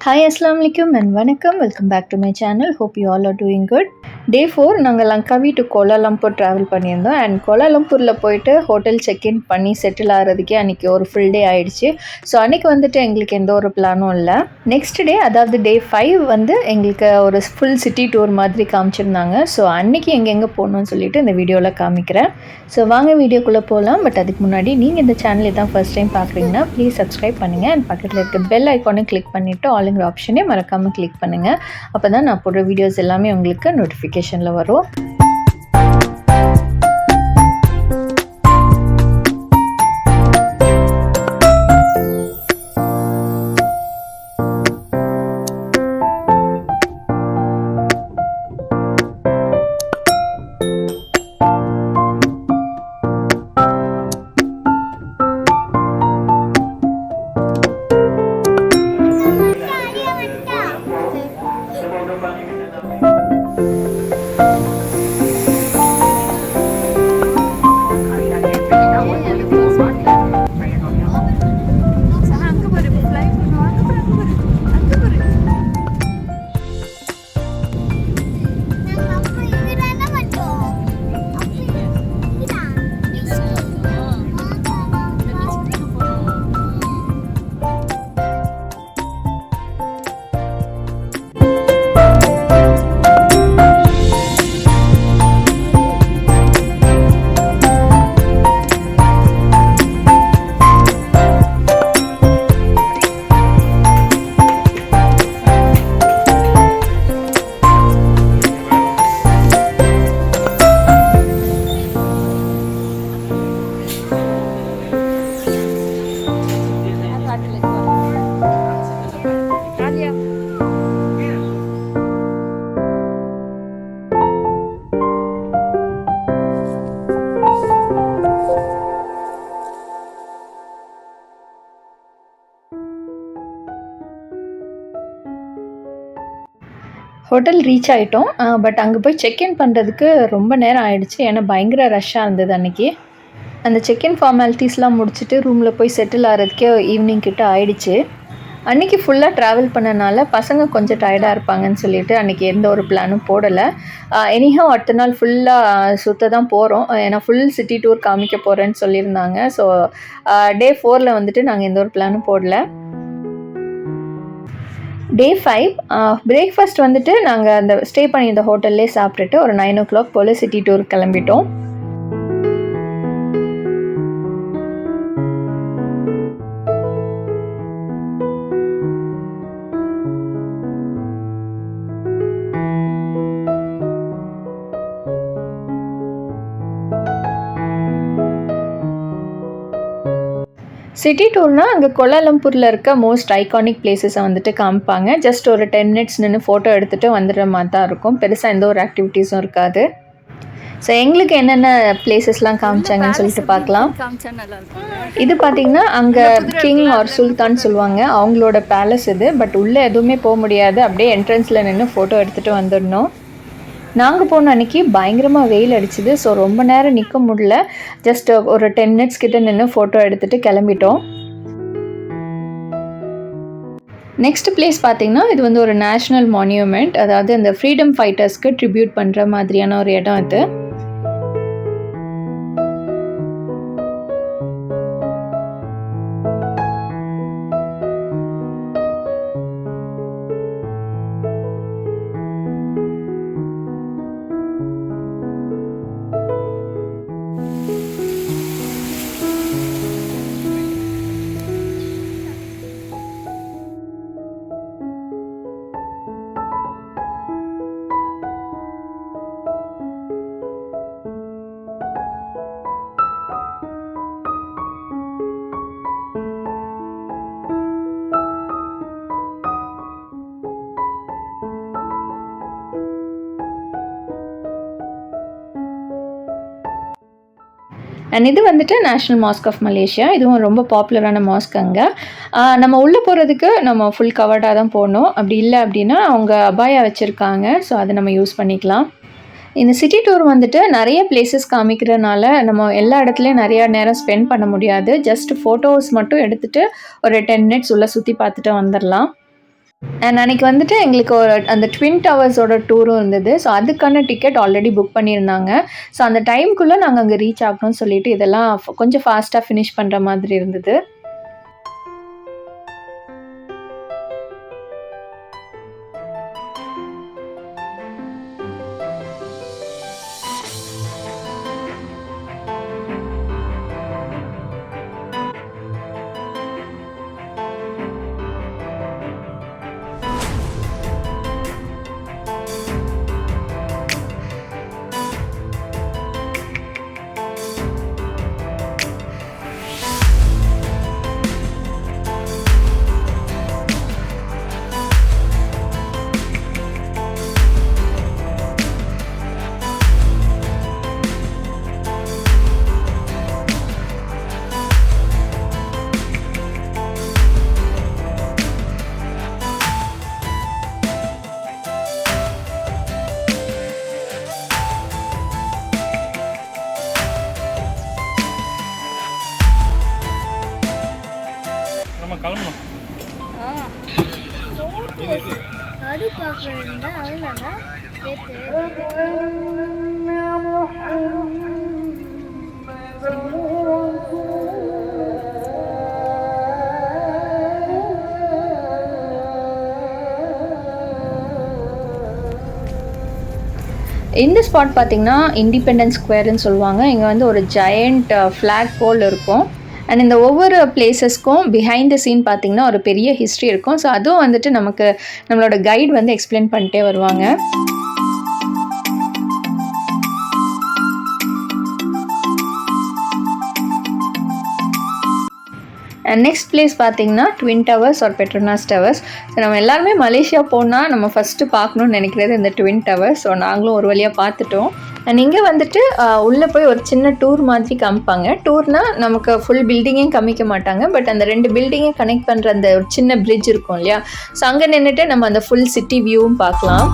Hi, Assalamu alaikum and vanakkam. Welcome back to my channel. Hope you all are doing good. Day 4 நாங்கள் Langkawi to Kuala Lumpur travel பண்ணியிருந்தோம் and கோலாலம்பூரில் போயிட்டு hotel check in பண்ணி settle ஆகிறதுக்கே அன்றைக்கி ஒரு full day ஆகிடுச்சு. So அன்றைக்கி வந்துட்டு எங்களுக்கு எந்த ஒரு பிளானும் இல்லை. நெக்ஸ்ட் டே அதாவது டே 5 வந்து எங்களுக்கு ஒரு ஃபுல் சிட்டி டூர் மாதிரி காமிச்சிருந்தாங்க. ஸோ அன்றைக்கி எங்கெங்கே போகணும்னு சொல்லிட்டு இந்த வீடியோவில் காமிக்கிறேன். ஸோ வாங்க வீடியோக்குள்ளே போகலாம். பட் அதுக்கு முன்னாடி நீங்கள் இந்த சேனலை தான் ஃபர்ஸ்ட் டைம் பார்க்குறீங்கன்னா ப்ளீஸ் சப்ஸ்கிரைப் பண்ணுங்கள் அண்ட் பக்கத்தில் இருக்க பெல் ஐக்கானை கிளிக் பண்ணிவிட்டு ஆளுங்கிற ஆப்ஷனே மறக்காமல் கிளிக் பண்ணுங்கள். அப்போ தான் நான் போடுற வீடியோஸ் எல்லாமே உங்களுக்கு நோட்டிஃபிகேஷனில் வரும். ஹோட்டல் ரீச் ஆகிட்டோம். பட் அங்கே போய் செக்இன் பண்ணுறதுக்கு ரொம்ப நேரம் ஆகிடுச்சு. ஏன்னா பயங்கர ரஷ்ஷாக இருந்தது அன்றைக்கி. அந்த செக்இன் ஃபார்மாலிட்டிஸ்லாம் முடிச்சுட்டு ரூமில் போய் செட்டில் ஆகிறதுக்கே ஈவினிங் கிட்ட ஆகிடுச்சு. அன்றைக்கி ஃபுல்லாக ட்ராவல் பண்ணனால பசங்க கொஞ்சம் டயர்டாக இருப்பாங்கன்னு சொல்லிட்டு அன்றைக்கி எந்த ஒரு பிளானும் போடலை. எனிஹவ் அடுத்த நாள் ஃபுல்லாக சுற்ற தான் போகிறோம். ஏன்னா ஃபுல் சிட்டி டூர் காமிக்க போகிறேன்னு சொல்லியிருந்தாங்க. ஸோ டே 4 வந்துட்டு நாங்கள் எந்த ஒரு பிளானும் போடலை. டே 5 பிரேக்ஃபாஸ்ட் வந்துட்டு நாங்கள் அந்த ஸ்டே பண்ணியிருந்த ஹோட்டல்லே சாப்பிட்டுட்டு ஒரு 9 o'clock போல் சிட்டி டூர் கிளம்பிட்டோம். சிட்டி டூர்னால் அங்கே கோலாலம்பூரில் இருக்க மோஸ்ட் ஐகானிக் பிளேஸஸை வந்துட்டு காமிப்பாங்க. ஜஸ்ட் ஒரு 10 minutes நின்று ஃபோட்டோ எடுத்துகிட்டு வந்துடுற மாதிரி தான் இருக்கும். பெருசாக எந்த ஒரு ஆக்டிவிட்டீஸும் இருக்காது. ஸோ எங்களுக்கு என்னென்ன பிளேசஸ்லாம் காமிச்சாங்கன்னு சொல்லிட்டு பார்க்கலாம். இது பார்த்திங்கன்னா அங்கே கிங் ஆர் சுல்தான் சொல்லுவாங்க, அவங்களோட பேலஸ் இது. பட் உள்ளே எதுவுமே போக முடியாது. அப்படியே என்ட்ரன்ஸில் நின்று ஃபோட்டோ எடுத்துகிட்டு வந்துடணும். நாங்கள் போன அன்றைக்கி பயங்கரமாக வெயில் அடிச்சுது. ஸோ ரொம்ப நேரம் நிற்க முடியல. ஜஸ்ட் ஒரு 10 minutes கிட்ட நின்று ஃபோட்டோ எடுத்துகிட்டு கிளம்பிட்டோம். நெக்ஸ்ட் பிளேஸ் பார்த்திங்கன்னா இது வந்து ஒரு நேஷ்னல் மான்யூமெண்ட். அதாவது அந்த ஃப்ரீடம் ஃபைட்டர்ஸ்க்கு ட்ரிபியூட் பண்ணுற மாதிரியான ஒரு இடம் இது. அண்ட் இது வந்துட்டு நேஷ்னல் மாஸ்க் ஆஃப் மலேசியா. இதுவும் ரொம்ப பாப்புலரான மாஸ்க் அங்கே. நம்ம உள்ளே போகிறதுக்கு நம்ம ஃபுல் கவர்டாக தான் போகணும். அப்படி இல்லை அப்படின்னா அவங்க அபாயா வச்சுருக்காங்க. ஸோ அதை நம்ம யூஸ் பண்ணிக்கலாம். இந்த சிட்டி டூர் வந்துட்டு நிறைய பிளேசஸ் காமிக்கிறனால நம்ம எல்லா இடத்துலையும் நிறையா நேரம் ஸ்பெண்ட் பண்ண முடியாது. ஜஸ்ட் ஃபோட்டோஸ் மட்டும் எடுத்துகிட்டு ஒரு 10 மினிட்ஸ் உள்ளே சுற்றி பார்த்துட்டு வந்துடலாம். அண்ட் அன்னைக்கு வந்துட்டு எங்களுக்கு ஒரு அந்த ட்வின் டவர்ஸோட டூரும் இருந்தது. ஸோ அதுக்கான டிக்கெட் ஆல்ரெடி புக் பண்ணியிருந்தாங்க. ஸோ அந்த டைம்க்குள்ள நாங்க அங்க ரீச் ஆகணும்னு சொல்லிட்டு இதெல்லாம் கொஞ்சம் ஃபாஸ்ட்டா ஃபினிஷ் பண்ற மாதிரி இருந்தது. நம்ம கிளம்பணும். அது பார்க்குறேன் அவ்வளோதாங்க இந்த ஸ்பாட் பார்த்தீங்கன்னா இண்டிபெண்டன்ஸ் ஸ்கொயர்னு சொல்லுவாங்க. இங்கே வந்து ஒரு ஜெயண்ட் ஃப்ளாக் போல் இருக்கும். அண்ட் இந்த ஒவ்வொரு பிளேசஸ்க்கும் பிஹைண்ட் த சீன் பார்த்தீங்கன்னா ஒரு பெரிய ஹிஸ்ட்ரி இருக்கும். ஸோ அதுவும் வந்துட்டு நமக்கு நம்மளோட கைடு வந்து எக்ஸ்பிளைன் பண்ணிட்டே வருவாங்க. அண்ட் நெக்ஸ்ட் பிளேஸ் பார்த்தீங்கன்னா twin towers or Petronas towers. So நம்ம எல்லாருமே மலேசியா போனால் நம்ம ஃபஸ்ட்டு பார்க்கணுன்னு நினைக்கிறது இந்த ட்வின் டவர்ஸ். ஸோ நாங்களும் ஒரு வழியாக பார்த்துட்டோம். அண்ட் இங்கே வந்துட்டு உள்ளே போய் ஒரு சின்ன டூர் மாதிரி காமிப்பாங்க. டூர்னால் நமக்கு ஃபுல் பில்டிங்கையும் காமிக்க மாட்டாங்க. பட் அந்த 2 பில்டிங்கையும் கனெக்ட் பண்ணுற அந்த ஒரு சின்ன பிரிட்ஜ் இருக்கும் இல்லையா, ஸோ அங்கே நின்றுட்டு நம்ம அந்த ஃபுல் சிட்டி வியூவும் பார்க்கலாம்.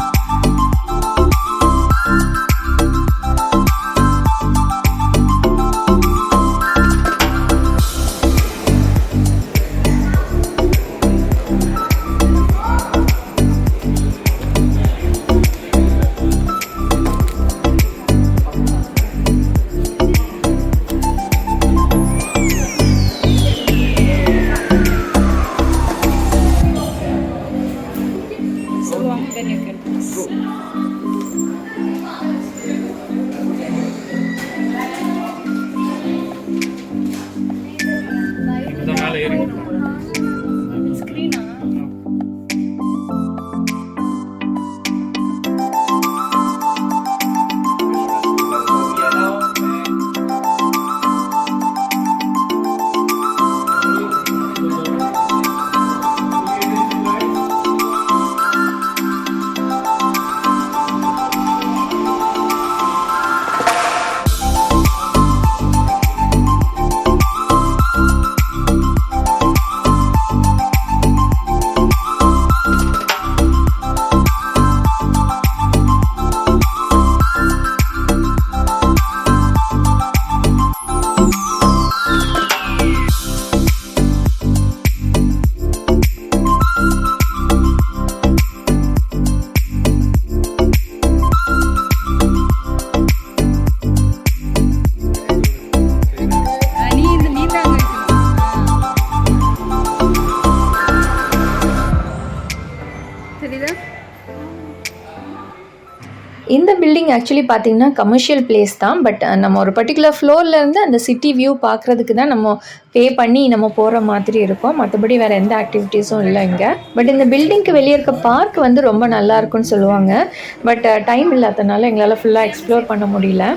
இந்த பில்டிங் ஆக்சுவலி பார்த்தீங்கன்னா கமர்ஷியல் பிளேஸ் தான். பட் நம்ம ஒரு பர்டிகுலர் ஃப்ளோர்லேருந்து அந்த சிட்டி வியூ பார்க்குறதுக்கு தான் நம்ம பே பண்ணி நம்ம போகிற மாதிரி இருக்கும். மற்றபடி வேறு எந்த ஆக்டிவிட்டீஸும் இல்லை இங்கே. பட் இந்த பில்டிங்க்கு வெளியே இருக்க பார்க் வந்து ரொம்ப நல்லா இருக்குன்னு சொல்லுவாங்க. பட் டைம் இல்லாதனால எங்களால் ஃபுல்லாக எக்ஸ்ப்ளோர் பண்ண முடியல.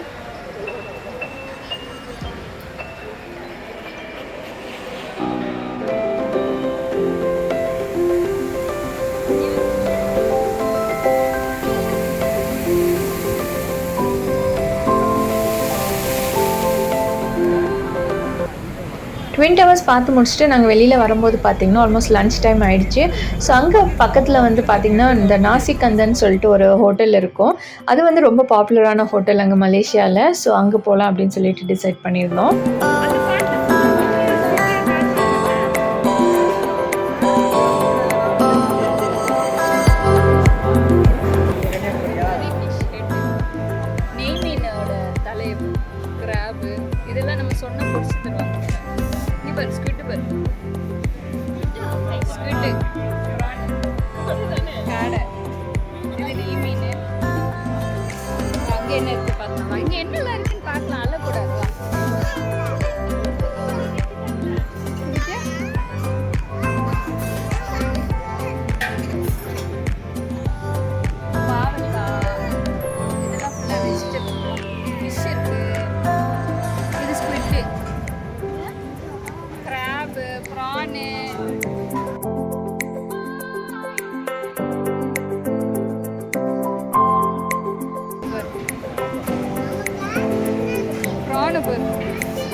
ட்வின் டவர்ஸ் பார்த்து முடிச்சுட்டு நாங்கள் வெளியில் வரும்போது பார்த்திங்கன்னா ஆல்மோஸ்ட் லன்ச் டைம் ஆகிடுச்சு. ஸோ அங்கே பக்கத்தில் வந்து பார்த்திங்கன்னா இந்த நாசிகந்தன் சொல்லிட்டு ஒரு ஹோட்டல் இருக்கும். அது வந்து ரொம்ப பாப்புலரான ஹோட்டல் அங்கே மலேசியாவில். ஸோ அங்கே போகலாம் அப்படின்னு சொல்லிட்டு டிசைட் பண்ணியிருந்தோம். என்ன இருக்கு பார்க்கலாம். இங்கே என்னெல்லாம் இருக்குன்னு பார்க்கலாம். அழக்கூடாது.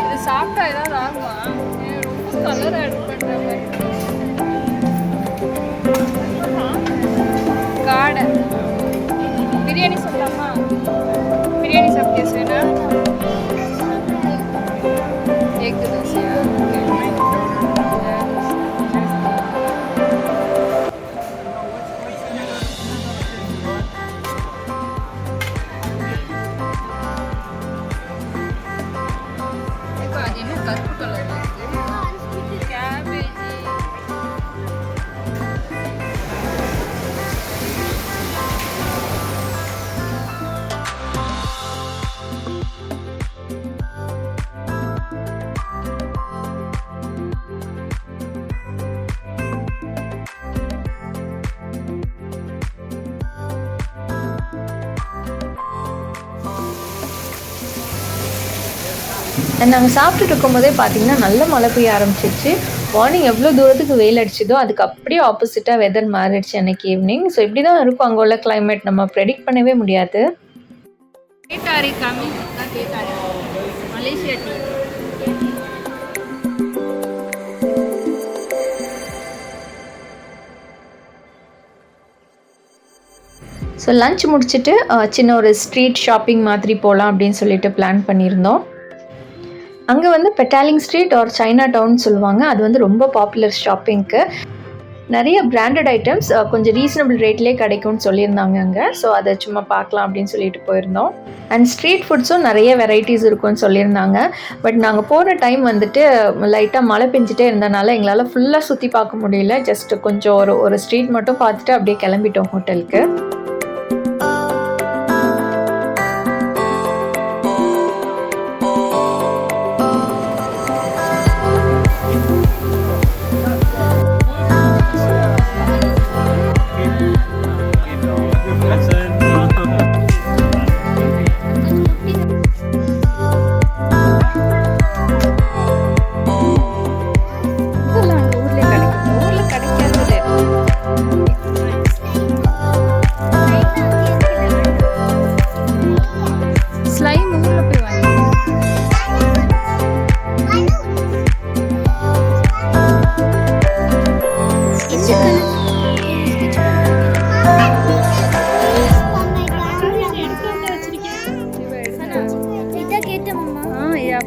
இது சாப்பிட்டா ஏதாவது ஆகுமா? ரொம்ப கலர் ஆட் பண்ற மாதிரி. காடை பிரியாணி சொல்லலாமா? பிரியாணி சாப்பிட்டியா சேனா? எக் தோசையா? கருப்பு கலர்ல இருக்கு. கேபேஜ். நாங்கள் சாப்பிட்டுட்டு இருக்கும்போதே பார்த்தீங்கன்னா நல்ல மழை பெய்ய ஆரம்பிச்சிருச்சு. மார்னிங் எவ்வளோ தூரத்துக்கு வெயில் அடிச்சதோ அதுக்கு அப்படியே ஆப்போசிட்டாக வெதர் மாறிடுச்சு அன்றைக்கி ஈவினிங். ஸோ இப்படி தான் இருக்கும் அங்கே உள்ள கிளைமேட், நம்ம ப்ரெடிக்ட் பண்ணவே முடியாது. மலேசியா ஸோ லன்ச் முடிச்சுட்டு சின்ன ஒரு ஸ்ட்ரீட் ஷாப்பிங் மாதிரி போகலாம் அப்படின்னு சொல்லிட்டு பிளான் பண்ணியிருந்தோம். அங்கே வந்து Petaling street or Chinatown சொல்லுவாங்க. அது வந்து ரொம்ப பாப்புலர் ஷாப்பிங்க்கு. நிறைய பிராண்டட் ஐட்டம்ஸ் கொஞ்சம் ரீசனபிள் ரேட்லேயே கிடைக்கும்னு சொல்லியிருந்தாங்க அங்கே. ஸோ அதை சும்மா பார்க்கலாம் அப்படின்னு சொல்லிட்டு போயிருந்தோம். அண்ட் ஸ்ட்ரீட் ஃபுட்ஸும் நிறைய வெரைட்டிஸ் இருக்கும்னு சொல்லியிருந்தாங்க. பட் நாங்கள் போகிற டைம் வந்துட்டு லைட்டாக மழை பெஞ்சிட்டே இருந்தனால எங்களால் ஃபுல்லாக சுற்றி பார்க்க முடியல. ஜஸ்ட் கொஞ்சம் ஒரு ஸ்ட்ரீட் மட்டும் பார்த்துட்டு அப்படியே கிளம்பிட்டோம் ஹோட்டலுக்கு.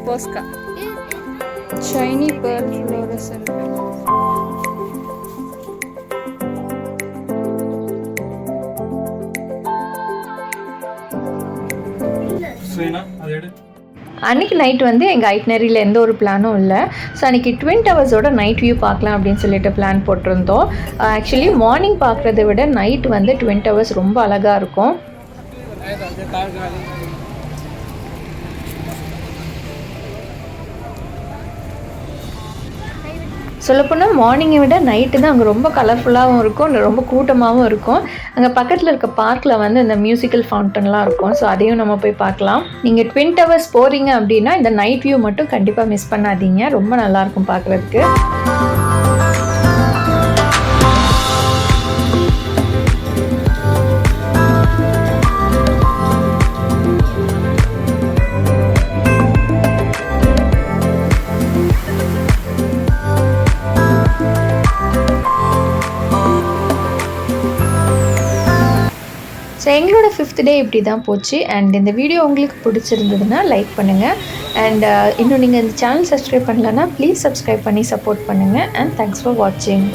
Posca. Shiny pearl fluorescent. அன்றைக்கி நைட் வந்து எங்கள் ஐட்னரியில் எந்த ஒரு பிளானும் இல்லை. ஸோ அன்றைக்கி ட்வின் டவர்ஸோட நைட் வியூ பார்க்கலாம் அப்படின்னு சொல்லிட்டு பிளான் போட்டிருந்தோம். ஆக்சுவலி மார்னிங் பார்க்குறத விட நைட் வந்து ட்வின் டவர்ஸ் ரொம்ப அழகாக இருக்கும். சொல்லப்போனால் மார்னிங்கை விட நைட்டு தான் அங்கே ரொம்ப கலர்ஃபுல்லாகவும் இருக்கும், ரொம்ப கூட்டமாகவும் இருக்கும். அங்கே பக்கத்தில் இருக்க பார்க்கில் வந்து இந்த மியூசிக்கல் ஃபவுண்டன்லாம் இருக்கும். ஸோ அதையும் நம்ம போய் பார்க்கலாம். நீங்கள் ட்வின் டவர்ஸ் போகிறீங்க அப்படின்னா இந்த நைட் வியூ மட்டும் கண்டிப்பாக மிஸ் பண்ணாதீங்க. ரொம்ப நல்லாயிருக்கும் பார்க்குறதுக்கு. ஸோ எங்களோட 5th டே இப்படி தான் போச்சு. அண்ட் இந்த வீடியோ உங்களுக்கு பிடிச்சிருந்ததுன்னா லைக் பண்ணுங்கள். அண்ட் இன்னும் நீங்கள் இந்த சேனல் சப்ஸ்கிரைப் பண்ணலன்னா ப்ளீஸ் சப்ஸ்கிரைப் பண்ணி சப்போர்ட் பண்ணுங்கள். அண்ட் தேங்க்ஸ் ஃபார் வாட்சிங்.